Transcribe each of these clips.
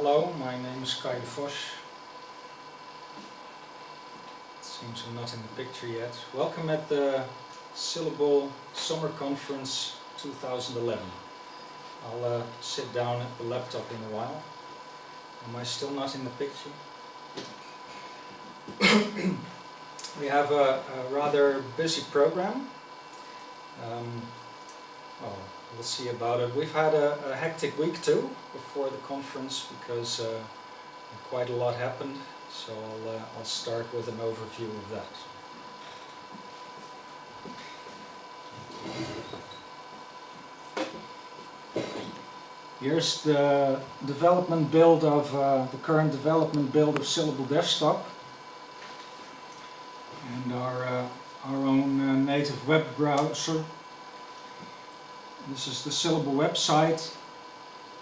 Hello, my name is Kai de Vos. It seems I'm not in the picture yet. Welcome at the Syllable Summerconference 2011. I'll sit down at the laptop in a while. Am I still not in the picture? We have a rather busy program. Well, we'll see about it. We've had a hectic week too before the conference because quite a lot happened. So I'll start with an overview of that. Here's the development build of the current development build of Syllable Desktop and our own native web browser. This is the Syllable website,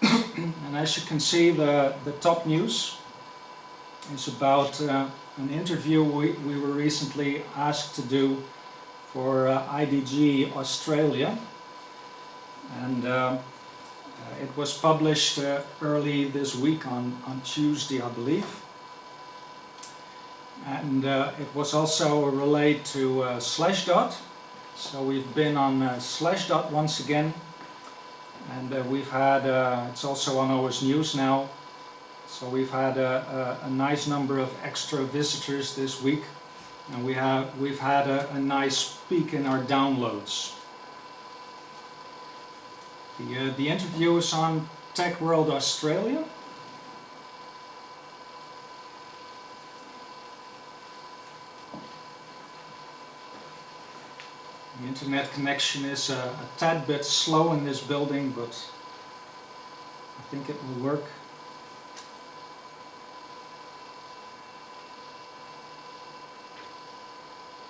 and as you can see, the top news is about an interview we were recently asked to do for IDG Australia, and it was published early this week on Tuesday, I believe, and it was also relayed to Slashdot. So we've been on Slashdot once again, and we've had, it's also on OS News now, so we've had a nice number of extra visitors this week, and we've had a nice peak in our downloads. The interview is on Tech World Australia. The internet connection is a tad bit slow in this building, but I think it will work.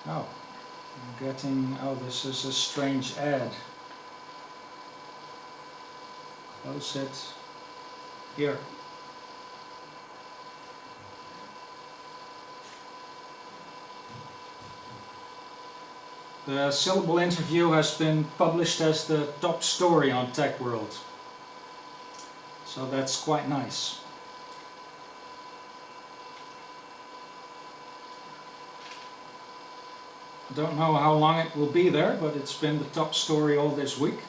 Oh, I'm getting, oh, this is a strange ad. Close it. Here. The Syllable interview has been published as the top story on Tech World, so that's quite nice. I don't know how long it will be there, but it's been the top story all this week.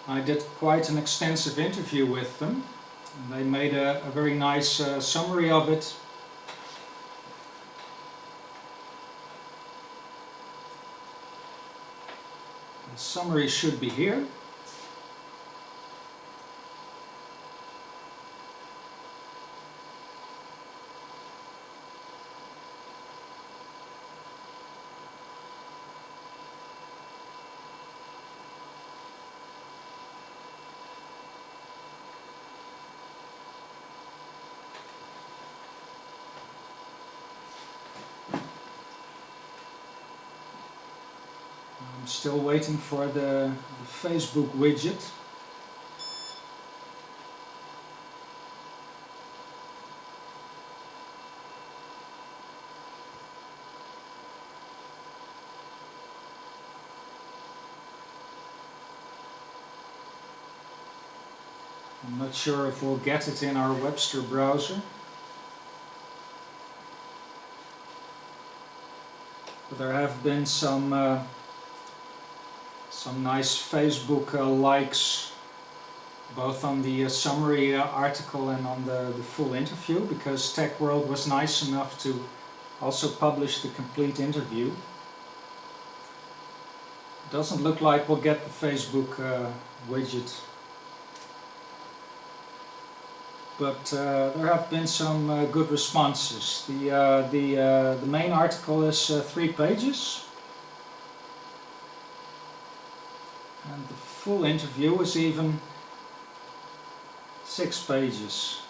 I did quite an extensive interview with them, and they made a very nice summary of it. The summary should be here. I'm still waiting for the Facebook widget. I'm not sure if we'll get it in our Webster browser. But there have been some nice Facebook likes, both on the summary article and on the full interview, because Tech World was nice enough to also publish the complete interview. Doesn't look like we'll get the Facebook widget, but there have been some good responses. The main article is 3 pages. And the full interview is even 6 pages.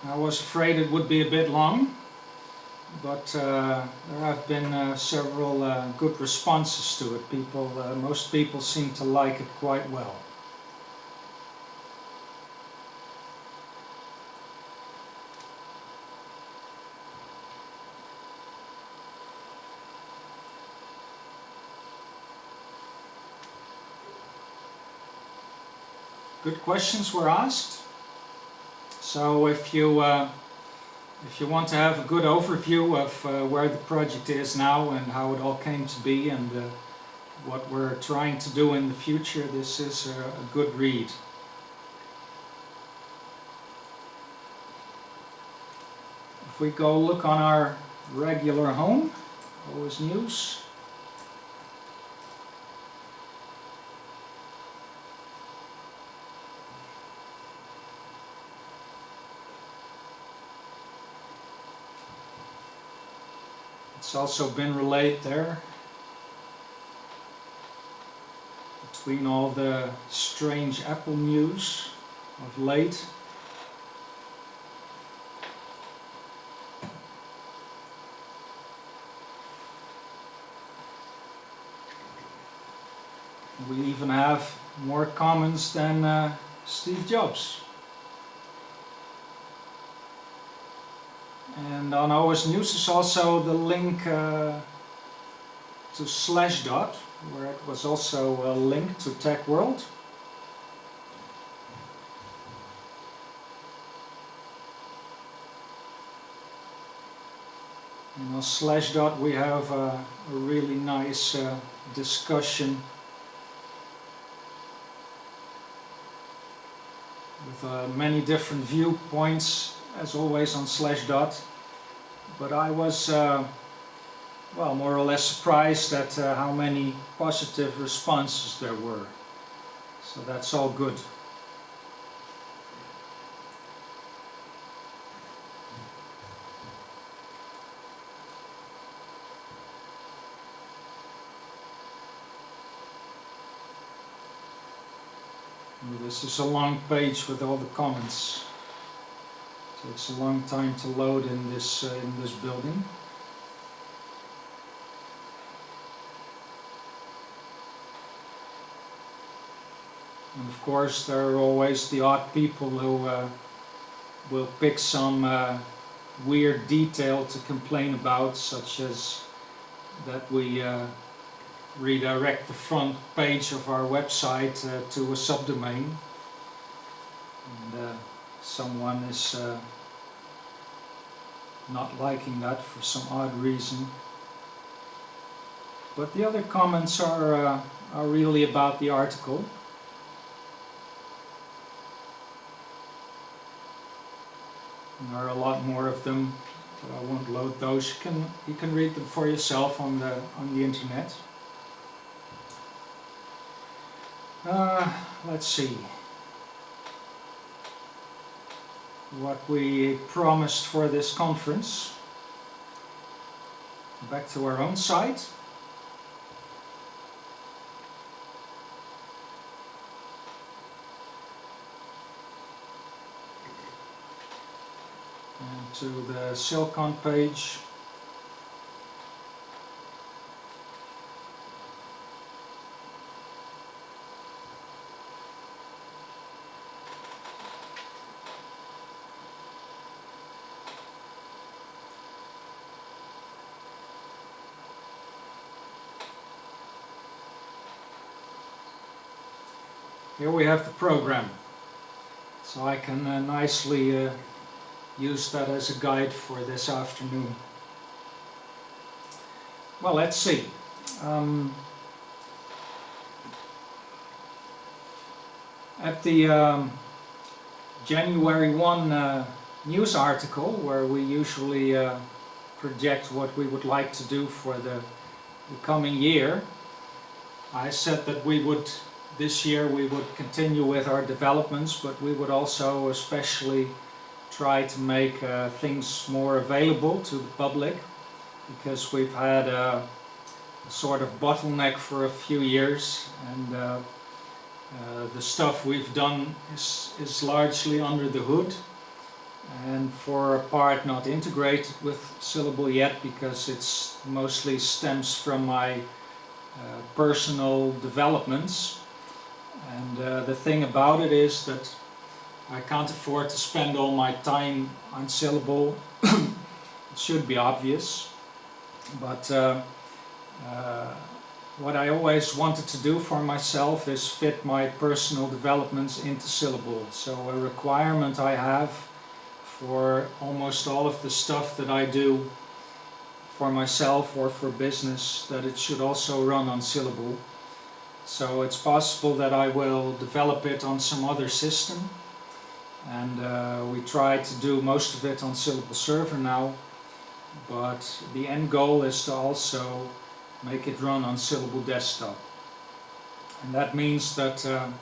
I was afraid it would be a bit long, but there have been several good responses to it. Most people seem to like it quite well. good questions were asked. So if you want to have a good overview of where the project is now and how it all came to be and what we're trying to do in the future, this is a good read. If we go look on our regular home, OS News, it's also been relayed there between all the strange Apple news of late. We even have more comments than Steve Jobs. And on OS News is also the link to Slashdot, where it was also linked to Tech World. And on Slashdot we have a really nice discussion with many different viewpoints, as always on Slashdot. But I was well, more or less surprised at how many positive responses there were. So that's all good. This is a long page with all the comments. It takes a long time to load in this building. And of course there are always the odd people who will pick some weird detail to complain about, such as that we redirect the front page of our website to a subdomain, and someone is not liking that for some odd reason. But the other comments are really about the article. And there are a lot more of them, but I won't load those. You can read them for yourself on the internet. Let's see what we promised for this conference. Back to our own site. And to the Silicon page. Here we have the program, so I can nicely use that as a guide for this afternoon. Well, let's see. At the January 1 news article, where we usually project what we would like to do for the coming year, I said that this year we would continue with our developments, but we would also especially try to make things more available to the public, because we've had a sort of bottleneck for a few years, and the stuff we've done is largely under the hood, and for a part not integrated with Syllable yet, because it's mostly stems from my personal developments. And the thing about it is that I can't afford to spend all my time on Syllable. It should be obvious, but what I always wanted to do for myself is fit my personal developments into Syllable. So a requirement I have for almost all of the stuff that I do for myself or for business, that it should also run on Syllable. So it's possible that I will develop it on some other system, and we try to do most of it on Syllable Server now, but the end goal is to also make it run on Syllable Desktop. And that means that a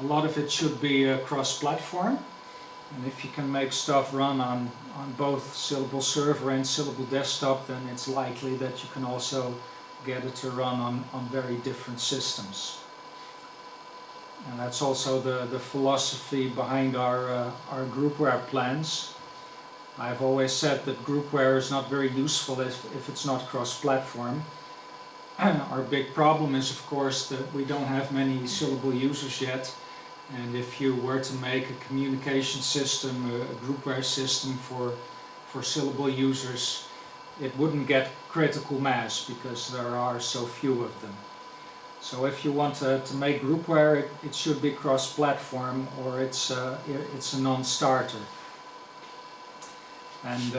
lot of it should be cross-platform, and if you can make stuff run on both Syllable Server and Syllable Desktop, then it's likely that you can also get it to run on very different systems. And that's also the philosophy behind our groupware plans. I've always said that groupware is not very useful if it's not cross-platform. Our big problem is, of course, that we don't have many Syllable users yet, and if you were to make a communication system, a groupware system for Syllable users, it wouldn't get critical mass because there are so few of them. So if you want to make groupware, it should be cross-platform, or it's a non-starter. And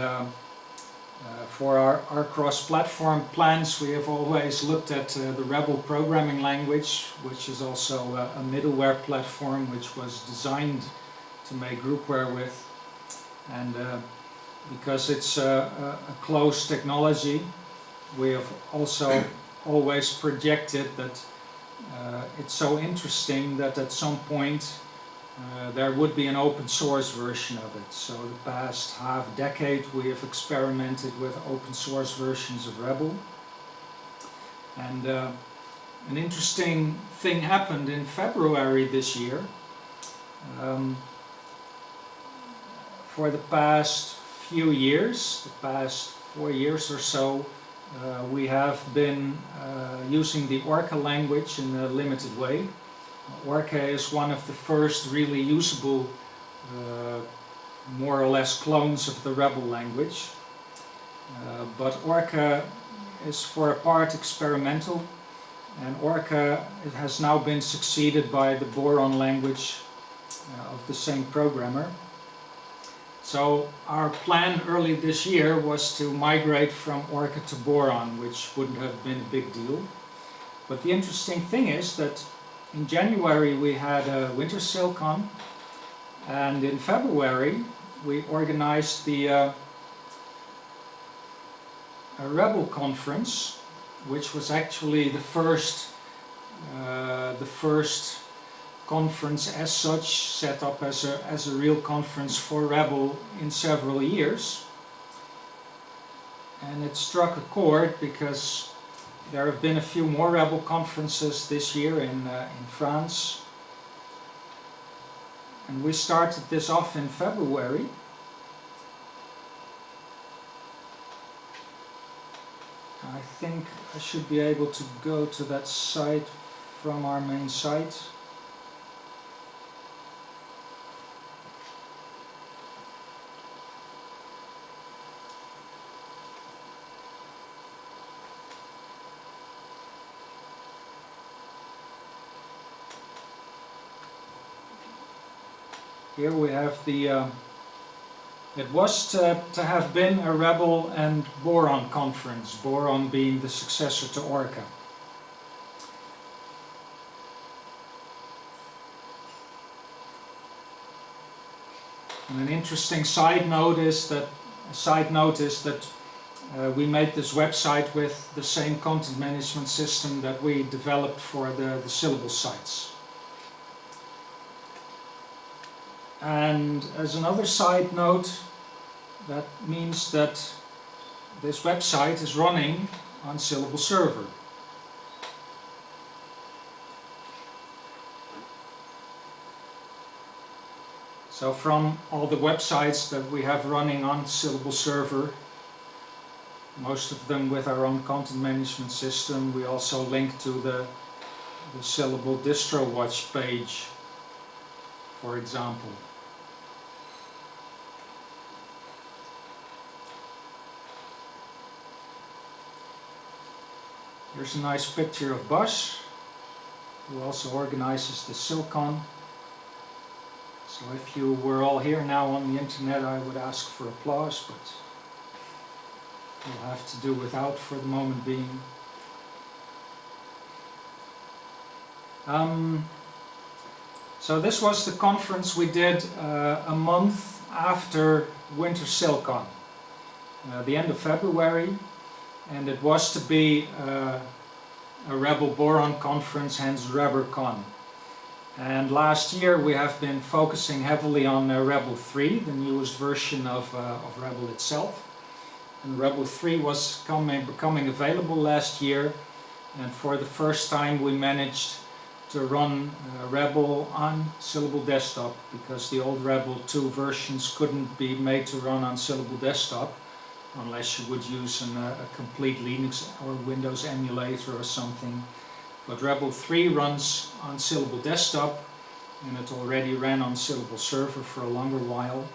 for our cross-platform plans, we have always looked at the Rebel programming language, which is also a middleware platform which was designed to make groupware with. And because it's a closed technology, we have also always projected that it's so interesting that at some point there would be an open source version of it. So the past half decade we have experimented with open source versions of Rebel. And an interesting thing happened in February this year. For the past few years, the past 4 years or so, we have been using the Orca language in a limited way. Orca is one of the first really usable, more or less clones of the Rebel language. But Orca is for a part experimental, and Orca has now been succeeded by the Boron language of the same programmer. So our plan early this year was to migrate from Orca to Boron, which wouldn't have been a big deal. But the interesting thing is that in January we had a Winter SailCon, and in February we organized a Rebel conference, which was actually the first conference as such set up as a real conference for Rebel in several years. And it struck a chord because there have been a few more Rebel conferences this year in France. And we started this off in February. I think I should be able to go to that site from our main site. Here we have it was to have been a Rebel and Boron conference, Boron being the successor to Orca. And an interesting side note is that we made this website with the same content management system that we developed for the Syllable sites. And as another side note, that means that this website is running on Syllable Server. So from all the websites that we have running on Syllable Server, most of them with our own content management system, we also link to the Syllable Distro Watch page, for example. There's a nice picture of Bosch, who also organizes the SillCon. So if you were all here now on the internet, I would ask for applause, but we'll have to do without for the moment being. So this was the conference we did a month after Winter SillCon, the end of February, and it was to be a Rebel Boron conference, hence RebberCon. And last year we have been focusing heavily on Rebel 3, the newest version of Rebel itself. And Rebel 3 was becoming available last year, and for the first time we managed to run Rebel on Syllable Desktop, because the old Rebel 2 versions couldn't be made to run on Syllable Desktop unless you would use a complete Linux or Windows emulator or something. But Rebel 3 runs on Syllable Desktop, and it already ran on Syllable Server for a longer while.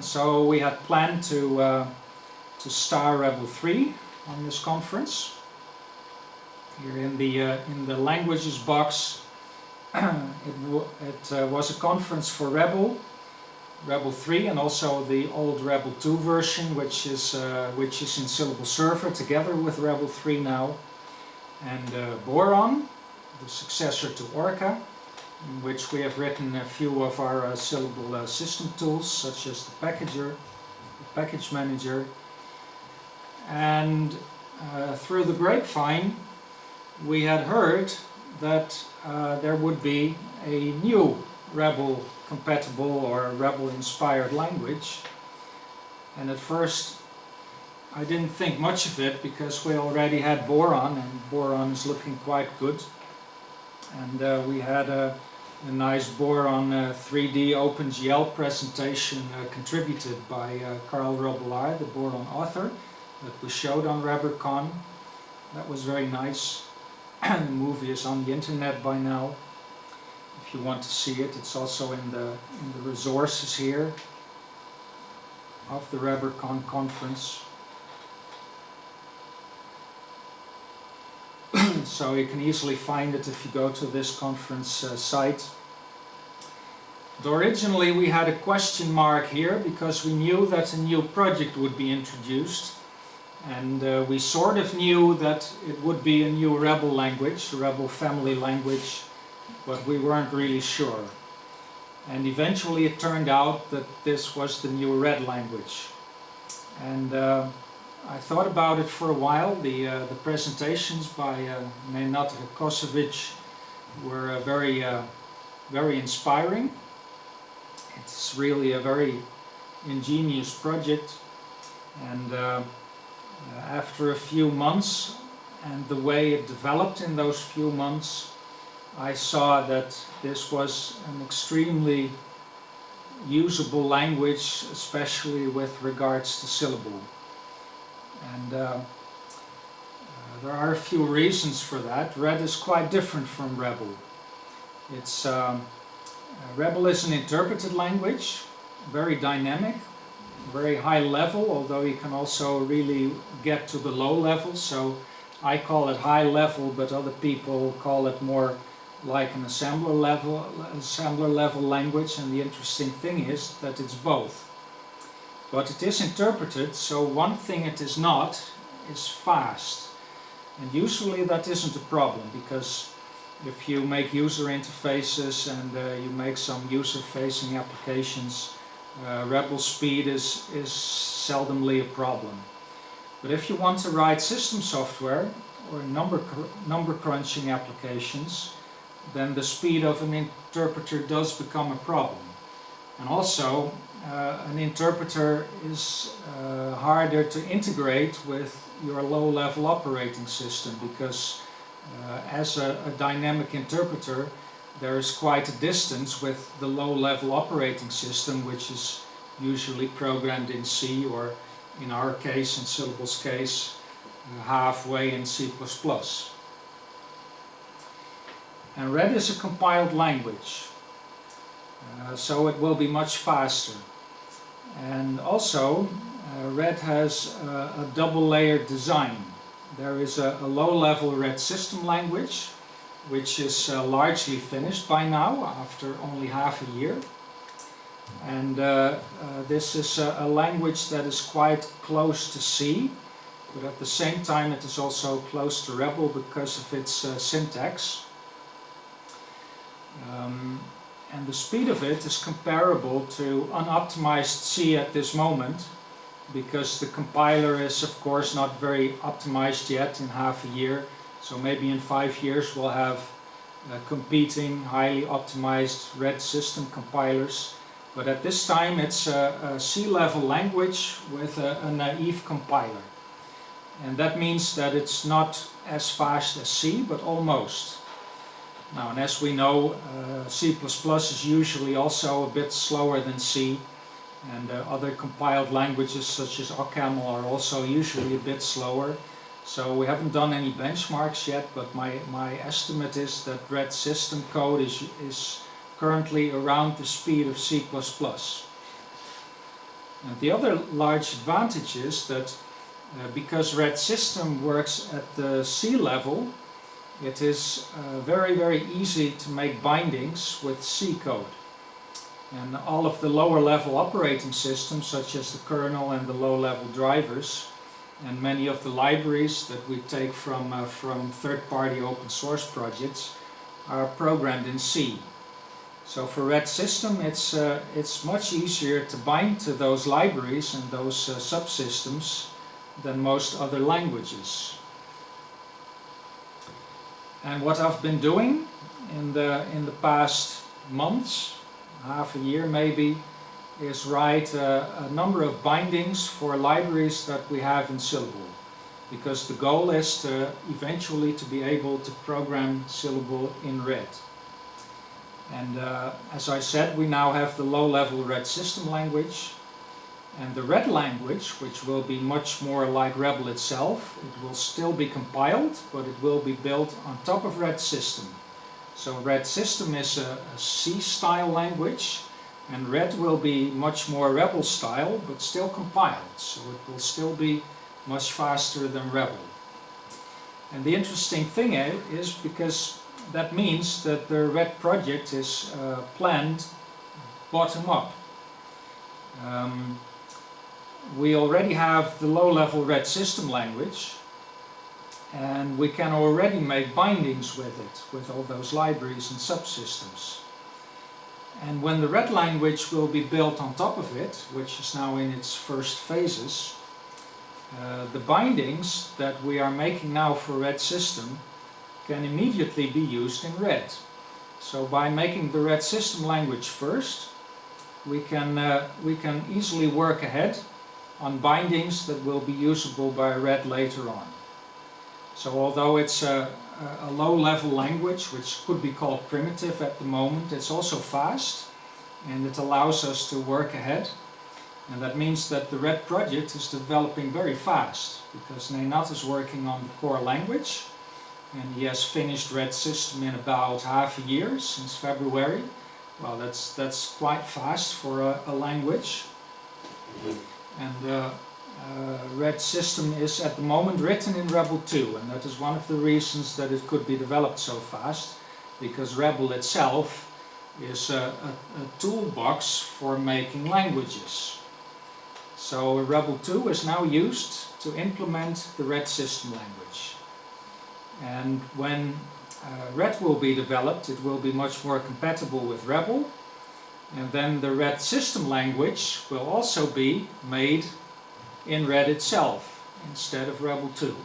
So we had planned to star Rebel 3 on this conference. Here in the languages box, it was a conference for Rebel 3, and also the old Rebel 2 version, which is in Syllable Server together with Rebel 3 now, and Boron, the successor to Orca, in which we have written a few of our Syllable system tools, such as the packager, the package manager, and through the grapevine we had heard that there would be a new Rebel compatible or Rebel inspired language, and at first I didn't think much of it because we already had Boron, and Boron is looking quite good, and we had a nice Boron 3D OpenGL presentation contributed by Carl Robillard, the Boron author, that we showed on RebberCon. That was very nice. The movie is on the internet by now. If you want to see it, it's also in the resources here of the RebberCon conference. So you can easily find it if you go to this conference site. But originally we had a question mark here because we knew that a new project would be introduced, and we sort of knew that it would be a new Rebel language, a Rebel family language, but we weren't really sure. And eventually it turned out that this was the new Red language. And I thought about it for a while. The presentations by Nenad Kosovic were very inspiring. It's really a very ingenious project, and after a few months and the way it developed in those few months, I saw that this was an extremely usable language, especially with regards to syllable. And there are a few reasons for that. Red is quite different from Rebel. It's Rebel is an interpreted language, very dynamic, very high level, although you can also really get to the low level. So I call it high level, but other people call it more like an assembler level language. And the interesting thing is that it's both. But it is interpreted, so one thing it is not is fast. And usually that isn't a problem, because if you make user interfaces and you make some user-facing applications, Rebel speed is seldomly a problem. But if you want to write system software or number crunching applications, then the speed of an interpreter does become a problem. And also, an interpreter is harder to integrate with your low-level operating system, because as a dynamic interpreter, there is quite a distance with the low-level operating system, which is usually programmed in C, or in our case, in Syllable's case, halfway in C++. And Red is a compiled language, so it will be much faster. And also, Red has a double-layered design. there is a low-level red system language, which is largely finished by now, after only half a year. And this is a language that is quite close to C, but at the same time it is also close to Rebel because of its syntax. And the speed of it is comparable to unoptimized C at this moment, because the compiler is of course not very optimized yet in half a year. So maybe in 5 years we'll have competing highly optimized red system compilers. But at this time it's a C-level language with a naive compiler. And that means that it's not as fast as C, but almost. Now, and as we know, C++ is usually also a bit slower than C, and other compiled languages such as OCaml are also usually a bit slower. So we haven't done any benchmarks yet, but my estimate is that red system code is currently around the speed of C++. And the other large advantage is that because red system works at the C level, it is very, very easy to make bindings with C code. And all of the lower level operating systems, such as the kernel and the low level drivers, and many of the libraries that we take from third-party open source projects, are programmed in C. So for red system it's much easier to bind to those libraries and those subsystems than most other languages. And what I've been doing in the past months, half a year maybe, is write a number of bindings for libraries that we have in Syllable. Because the goal is to eventually to be able to program Syllable in red. And as I said, we now have the low-level red system language. And the red language, which will be much more like Rebel itself, it will still be compiled, but it will be built on top of red system. So red system is a C-style language, and red will be much more Rebel style, but still compiled. So it will still be much faster than Rebel. And the interesting thing is because that means that the red project is planned bottom up. We already have the low-level red system language, and we can already make bindings with it, with all those libraries and subsystems. And when the red language will be built on top of it, which is now in its first phases, the bindings that we are making now for red system can immediately be used in red. So by making the red system language first, we can easily work ahead on bindings that will be usable by red later on. So although it's a low-level language, which could be called primitive at the moment, it's also fast, and it allows us to work ahead. And that means that the red project is developing very fast, because Nenad is working on the core language, and he has finished red system in about half a year, since February. Well, that's quite fast for a language. And red system is at the moment written in Rebel 2, and that is one of the reasons that it could be developed so fast, because Rebel itself is a toolbox for making languages. So Rebel 2 is now used to implement the red system language. And when red will be developed, it will be much more compatible with Rebel. And then the red system language will also be made in red itself instead of Rebel 2.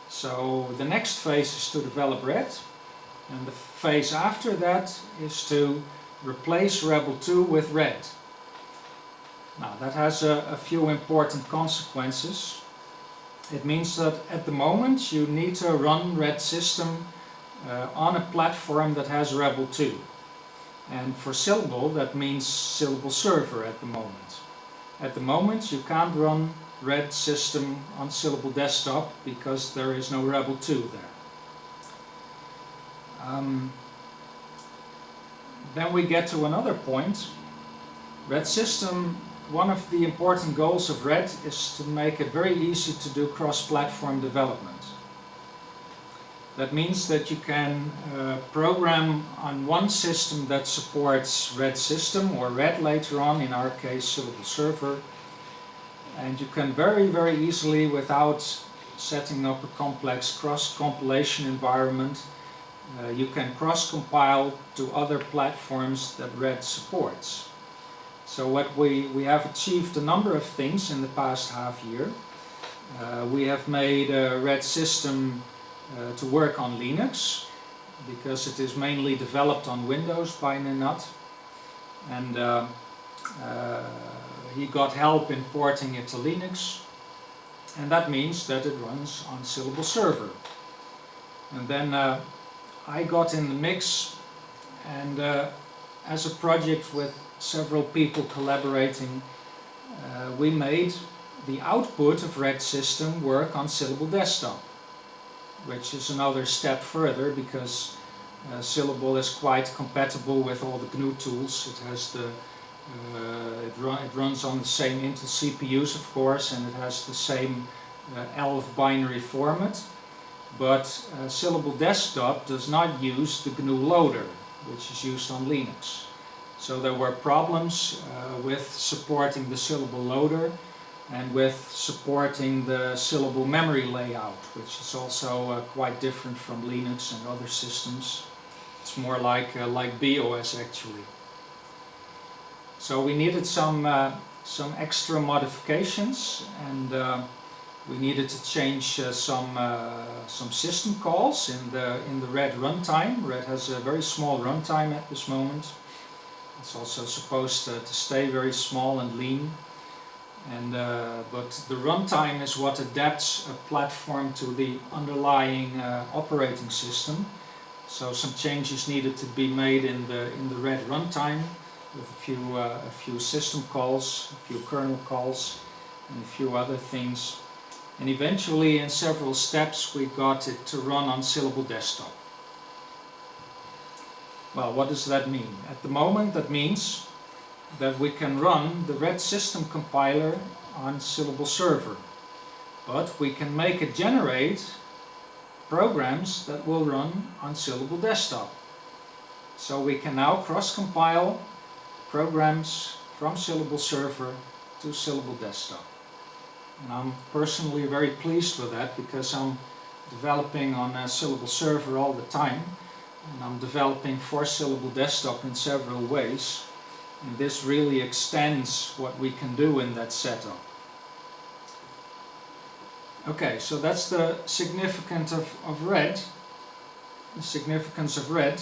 So the next phase is to develop red, and the phase after that is to replace Rebel 2 with red. Now that has a few important consequences. It means that at the moment you need to run red system on a platform that has Rebel 2. And for Syllable, that means Syllable Server at the moment. At the moment you can't run red system on Syllable Desktop because there is no Rebel 2 there. Then we get to another point. Red system one of the important goals of Red is to make it very easy to do cross-platform development. That means that you can program on one system that supports Red system, or Red later on, in our case Syllable Server, and you can very, very easily, without setting up a complex cross-compilation environment, you can cross-compile to other platforms that Red supports. So what we have achieved a number of things in the past half year. We have made a Red system to work on Linux, because it is mainly developed on Windows by Ninat, and he got help in porting it to Linux, and that means that it runs on Syllable Server. And then I got in the mix, and as a project with several people collaborating, we made the output of Red system work on Syllable Desktop, which is another step further, because Syllable is quite compatible with all the GNU tools. It has the it runs on the same Intel CPUs, of course, and it has the same ELF binary format. But Syllable Desktop does not use the GNU loader, which is used on Linux. So there were problems with supporting the Syllable loader and with supporting the Syllable memory layout, which is also quite different from Linux and other systems. It's more like BOS actually. So we needed some extra modifications, and we needed to change some system calls in the Red runtime. Red has a very small runtime at this moment. It's also supposed to stay very small and lean. And but the runtime is what adapts a platform to the underlying operating system. So some changes needed to be made in the Red runtime, with a few system calls, a few kernel calls, and a few other things. And eventually, in several steps, we got it to run on Syllable Desktop. Well, what does that mean? At the moment, that means that we can run the Red system compiler on Syllable Server, but we can make it generate programs that will run on Syllable Desktop. So we can now cross-compile programs from Syllable Server to Syllable Desktop. And I'm personally very pleased with that, because I'm developing on Syllable Server all the time, and I'm developing for Syllable Desktop in several ways. And this really extends what we can do in that setup. Okay, so that's the significance of Red. The significance of Red.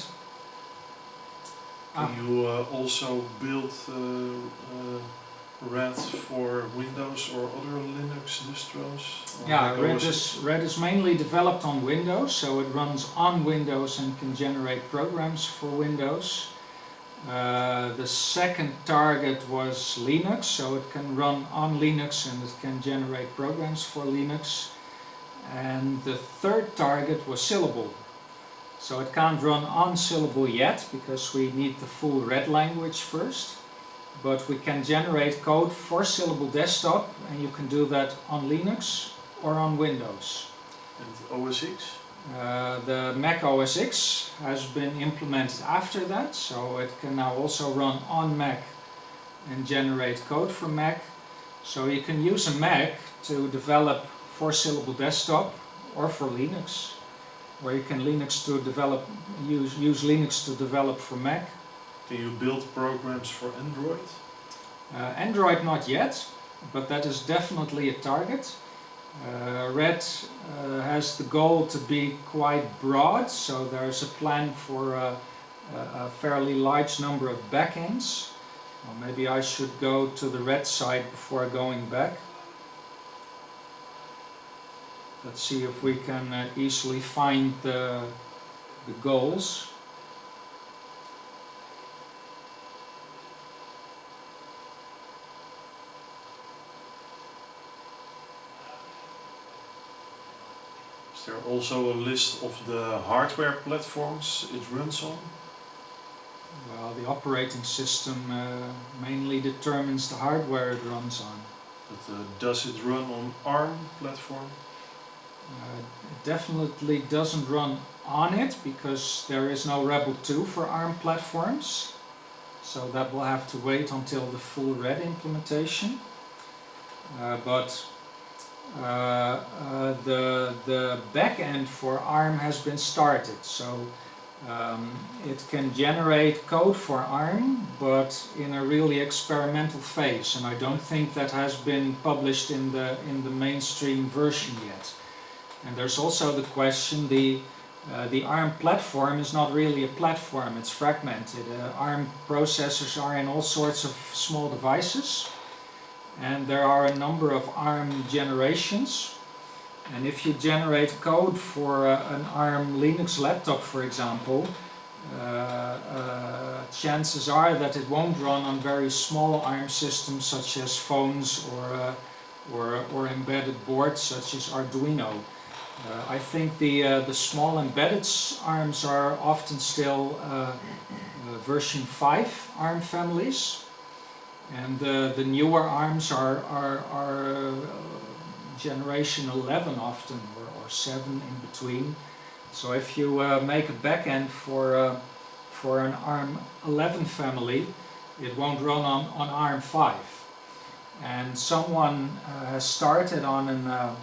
Can you also build Red for Windows or other Linux distros? Yeah, Red is mainly developed on Windows, so it runs on Windows and can generate programs for Windows. The second target was Linux, so it can run on Linux and it can generate programs for Linux. And the third target was Syllable. So it can't run on Syllable yet, because we need the full Red language first. But we can generate code for Syllable Desktop, and you can do that on Linux or on Windows. And OS X? The Mac OS X has been implemented after that, so it can now also run on Mac and generate code for Mac. So you can use a Mac to develop for Syllable Desktop or for Linux, or you can use Linux to develop for Mac. Can you build programs for Android? Android not yet, but that is definitely a target. Red has the goal to be quite broad, so there's a plan for a fairly large number of backends. Well, maybe I should go to the Red side before going back. Let's see if we can easily find the goals. Is there also a list of the hardware platforms it runs on? Well, While the operating system mainly determines the hardware it runs on. But does it run on ARM platform? It definitely doesn't run on it because there is no Rebel 2 for ARM platforms. So that will have to wait until the full Red implementation. The backend for ARM has been started. So it can generate code for ARM, but in a really experimental phase. And I don't think that has been published in the mainstream version yet. And there's also the question, the ARM platform is not really a platform, it's fragmented. ARM processors are in all sorts of small devices, and there are a number of ARM generations. And if you generate code for an ARM Linux laptop, for example, chances are that it won't run on very small ARM systems such as phones or embedded boards such as Arduino. I think the small embedded ARMs are often still version 5 ARM families, and the newer ARMs are generation 11 often, or 7 in between. So if you make a backend for an ARM 11 family, it won't run on ARM 5. And someone has started on a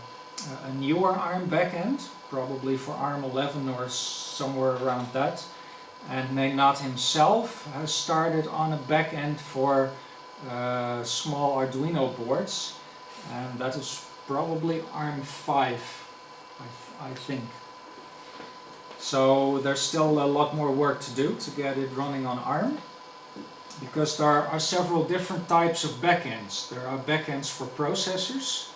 newer ARM backend, probably for ARM 11 or somewhere around that, and Nenad himself has started on a backend for small Arduino boards, and that is probably ARM 5, I think. So there's still a lot more work to do to get it running on ARM, because there are several different types of backends. There are backends for processors,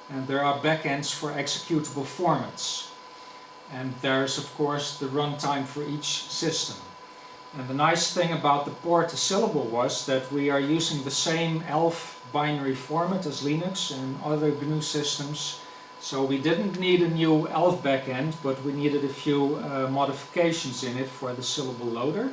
and there are backends for executable formats. And there's of course the runtime for each system. And the nice thing about the port to Syllable was that we are using the same ELF binary format as Linux and other GNU systems. So we didn't need a new ELF backend, but we needed a few modifications in it for the Syllable loader.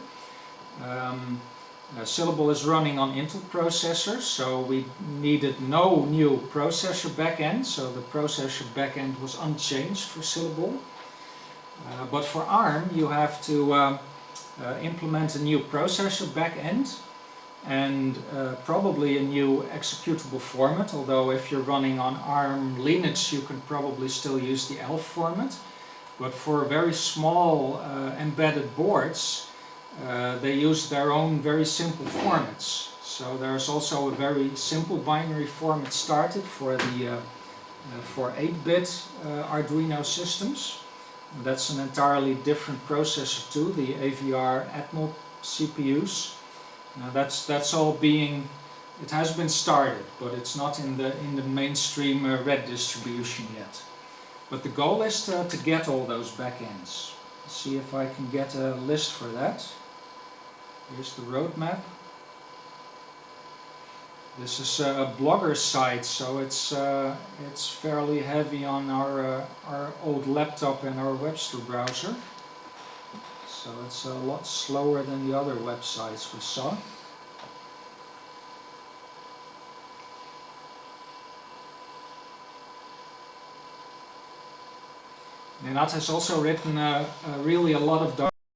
Syllable is running on Intel processors, so we needed no new processor backend, so the processor backend was unchanged for Syllable. But for ARM you have to implement a new processor backend and probably a new executable format, although if you're running on ARM Linux you can probably still use the ELF format. But for very small embedded boards, they use their own very simple formats. So there's also a very simple binary format started for the for 8-bit Arduino systems. And that's an entirely different processor too, the AVR Atmel CPUs. Now that's all being, it has been started, but it's not in the mainstream Red distribution yet. But the goal is to get all those backends. See if I can get a list for that. Here's the roadmap. This is a Blogger site, so it's fairly heavy on our old laptop and our Webster browser. So it's a lot slower than the other websites we saw. Nenad has also written really a lot of